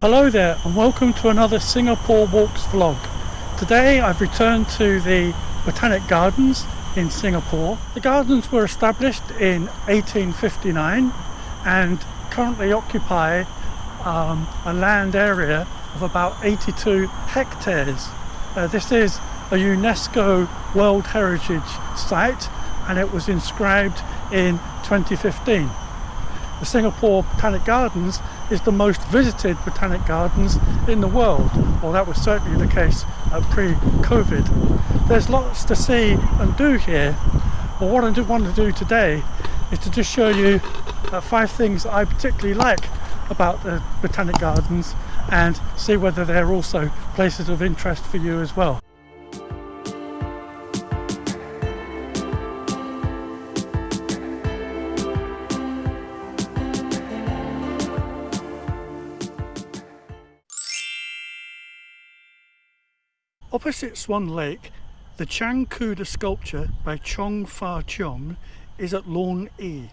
Hello there and welcome to another Singapore Walks vlog. Today I've returned to the Botanic Gardens in Singapore. The gardens were established in 1859 and currently occupy a land area of about 82 hectares. This is a UNESCO World Heritage Site and it was inscribed in 2015. The Singapore Botanic Gardens is the most visited botanic gardens in the world. Well, that was certainly the case pre-COVID. There's lots to see and do here, but what I want to do today is to just show you 5 things I particularly like about the Botanic Gardens and see whether they're also places of interest for you as well. Opposite Swan Lake, the Chang Kuda sculpture by Chong Fah Cheong is at Lawn E.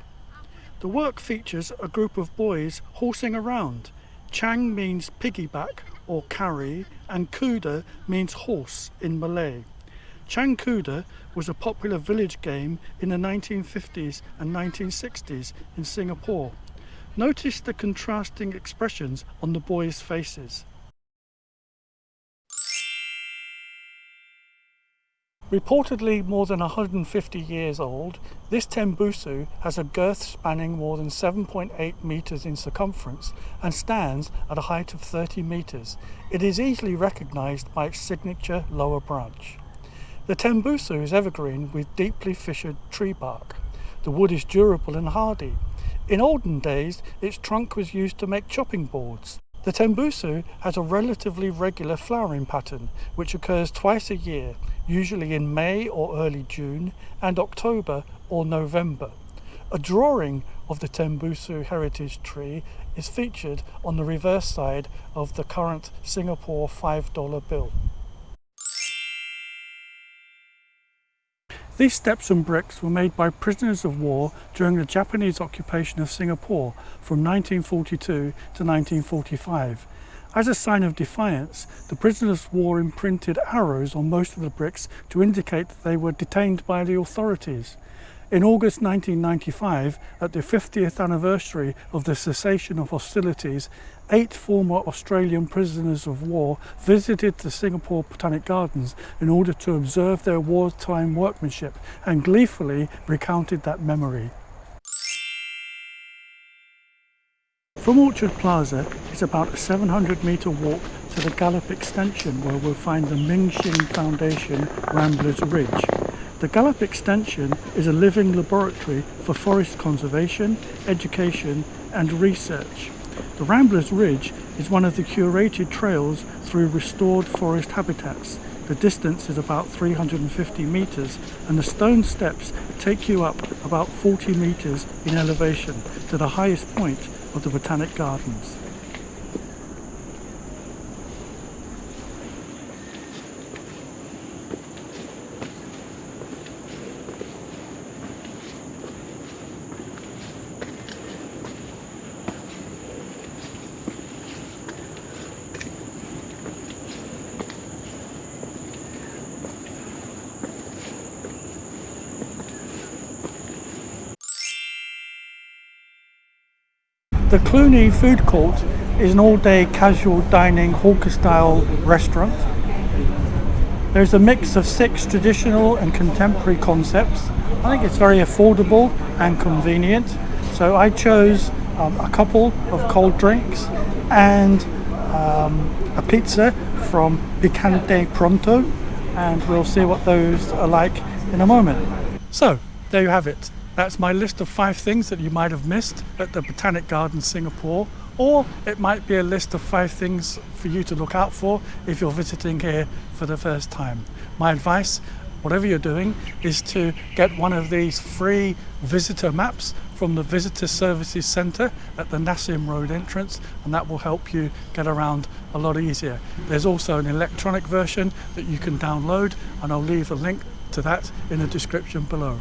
The work features a group of boys horsing around. Chang means piggyback or carry, and Kuda means horse in Malay. Chang Kuda was a popular village game in the 1950s and 1960s in Singapore. Notice the contrasting expressions on the boys' faces. Reportedly more than 150 years old, this tembusu has a girth spanning more than 7.8 metres in circumference and stands at a height of 30 metres. It is easily recognised by its signature lower branch. The tembusu is evergreen with deeply fissured tree bark. The wood is durable and hardy. In olden days, its trunk was used to make chopping boards. The tembusu has a relatively regular flowering pattern, which occurs twice a year, usually in May or early June, and October or November. A drawing of the tembusu heritage tree is featured on the reverse side of the current Singapore $5 bill. These steps and bricks were made by prisoners of war during the Japanese occupation of Singapore from 1942 to 1945. As a sign of defiance, the prisoners of war imprinted arrows on most of the bricks to indicate that they were detained by the authorities. In August 1995, at the 50th anniversary of the cessation of hostilities, 8 former Australian prisoners of war visited the Singapore Botanic Gardens in order to observe their wartime workmanship and gleefully recounted that memory. From Orchard Plaza, it's about a 700-metre walk to the Gallop Extension, where we'll find the Ming Shing Foundation Ramblers Ridge. The Gallop Extension is a living laboratory for forest conservation, education and research. The Ramblers Ridge is one of the curated trails through restored forest habitats. The distance is about 350 metres and the stone steps take you up about 40 metres in elevation to the highest point of the Botanic Gardens. The Clooney Food Court is an all-day casual dining hawker-style restaurant. There's a mix of 6 traditional and contemporary concepts. I think it's very affordable and convenient. So I chose a couple of cold drinks and a pizza from Picante Pronto, and we'll see what those are like in a moment. So there you have it. That's my list of 5 things that you might have missed at the Botanic Gardens Singapore, or it might be a list of 5 things for you to look out for if you're visiting here for the first time. My advice, whatever you're doing, is to get one of these free visitor maps from the Visitor Services Centre at the Nassim Road entrance, and that will help you get around a lot easier. There's also an electronic version that you can download, and I'll leave a link to that in the description below.